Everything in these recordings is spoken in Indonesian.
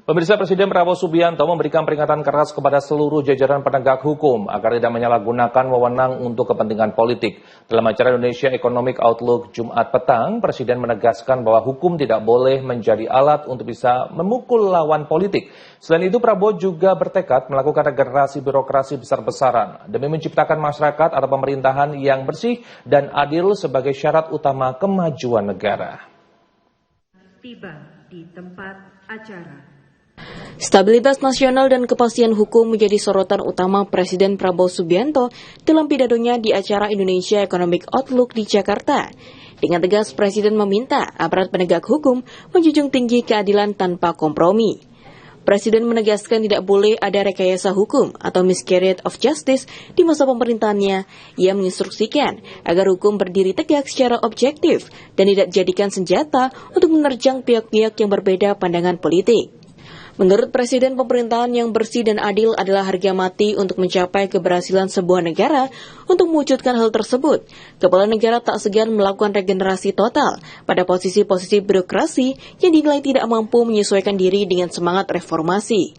Pemirsa, Presiden Prabowo Subianto memberikan peringatan keras kepada seluruh jajaran penegak hukum agar tidak menyalahgunakan wewenang untuk kepentingan politik. Dalam acara Indonesia Economic Outlook Jumat petang, Presiden menegaskan bahwa hukum tidak boleh menjadi alat untuk bisa memukul lawan politik. Selain itu, Prabowo juga bertekad melakukan regenerasi birokrasi besar-besaran demi menciptakan masyarakat atau pemerintahan yang bersih dan adil sebagai syarat utama kemajuan negara. Tiba di tempat acara. Stabilitas nasional dan kepastian hukum menjadi sorotan utama Presiden Prabowo Subianto dalam pidatonya di acara Indonesia Economic Outlook di Jakarta. Dengan tegas, Presiden meminta aparat penegak hukum menjunjung tinggi keadilan tanpa kompromi. Presiden menegaskan tidak boleh ada rekayasa hukum atau miscarriage of justice di masa pemerintahannya. Ia menginstruksikan agar hukum berdiri tegak secara objektif dan tidak dijadikan senjata untuk menerjang pihak-pihak yang berbeda pandangan politik. Menurut Presiden, pemerintahan yang bersih dan adil adalah harga mati untuk mencapai keberhasilan sebuah negara. Untuk mewujudkan hal tersebut, kepala negara tak segan melakukan regenerasi total pada posisi-posisi birokrasi yang dinilai tidak mampu menyesuaikan diri dengan semangat reformasi.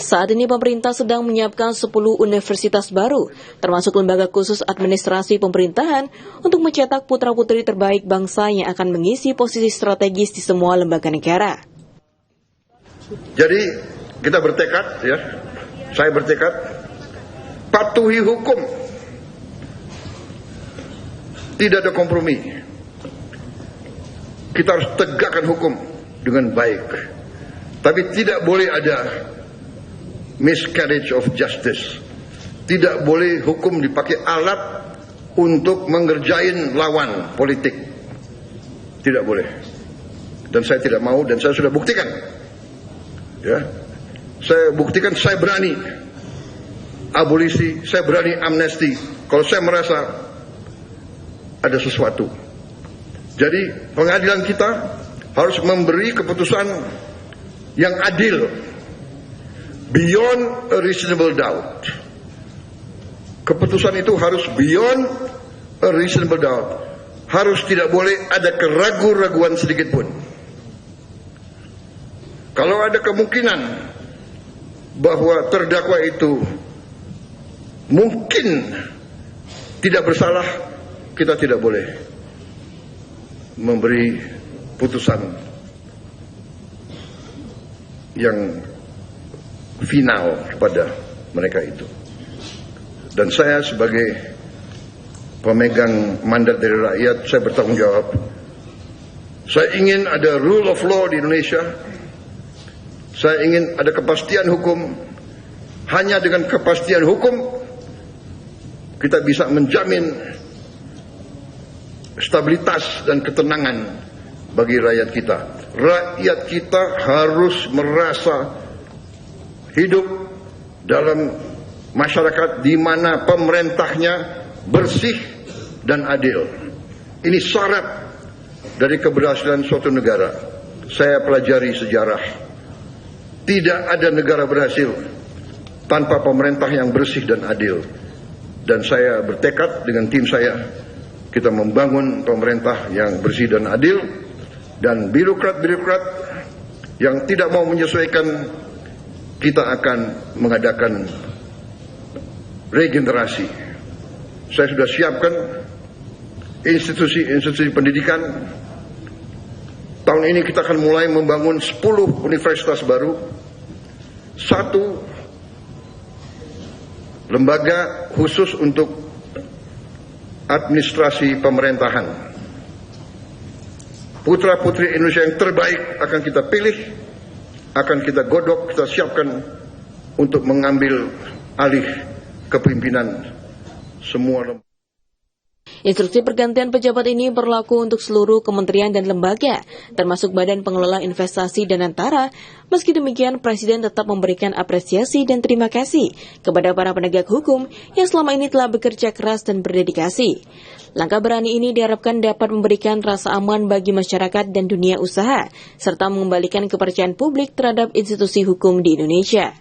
Saat ini pemerintah sedang menyiapkan 10 universitas baru, termasuk lembaga khusus administrasi pemerintahan untuk mencetak putra-putri terbaik bangsa yang akan mengisi posisi strategis di semua lembaga negara. Jadi kita bertekad, saya bertekad patuhi hukum, tidak ada kompromi. Kita harus tegakkan hukum dengan baik, tapi tidak boleh ada miscarriage of justice. Tidak boleh hukum dipakai alat untuk mengerjain lawan politik. Tidak boleh. Dan saya tidak mau, dan saya sudah buktikan. Saya buktikan saya berani abolisi, saya berani amnesti kalau saya merasa ada sesuatu. Jadi pengadilan kita harus memberi keputusan yang adil, beyond a reasonable doubt. Keputusan itu harus beyond a reasonable doubt. Harus tidak boleh ada keraguan-raguan sedikit pun. Kalau ada kemungkinan bahwa terdakwa itu mungkin tidak bersalah, kita tidak boleh memberi putusan yang final kepada mereka itu. Dan saya sebagai pemegang mandat dari rakyat, saya bertanggung jawab. Saya ingin ada rule of law di Indonesia. Saya ingin ada kepastian hukum. Hanya dengan kepastian hukum kita bisa menjamin stabilitas dan ketenangan bagi rakyat kita. Rakyat kita harus merasa hidup dalam masyarakat di mana pemerintahnya bersih dan adil. Ini syarat dari keberhasilan suatu negara. Saya pelajari sejarah. Tidak ada negara berhasil tanpa pemerintah yang bersih dan adil. Dan saya bertekad dengan tim saya, kita membangun pemerintah yang bersih dan adil. Dan birokrat-birokrat yang tidak mau menyesuaikan, kita akan mengadakan regenerasi. Saya sudah siapkan institusi-institusi pendidikan. Tahun ini kita akan mulai membangun 10 universitas baru, 1 lembaga khusus untuk administrasi pemerintahan. Putra-putri Indonesia yang terbaik akan kita pilih, akan kita godok, kita siapkan untuk mengambil alih kepemimpinan semua lembaga. Instruksi pergantian pejabat ini berlaku untuk seluruh kementerian dan lembaga, termasuk Badan Pengelola Investasi dan Antara. Meski demikian, Presiden tetap memberikan apresiasi dan terima kasih kepada para penegak hukum yang selama ini telah bekerja keras dan berdedikasi. Langkah berani ini diharapkan dapat memberikan rasa aman bagi masyarakat dan dunia usaha, serta mengembalikan kepercayaan publik terhadap institusi hukum di Indonesia.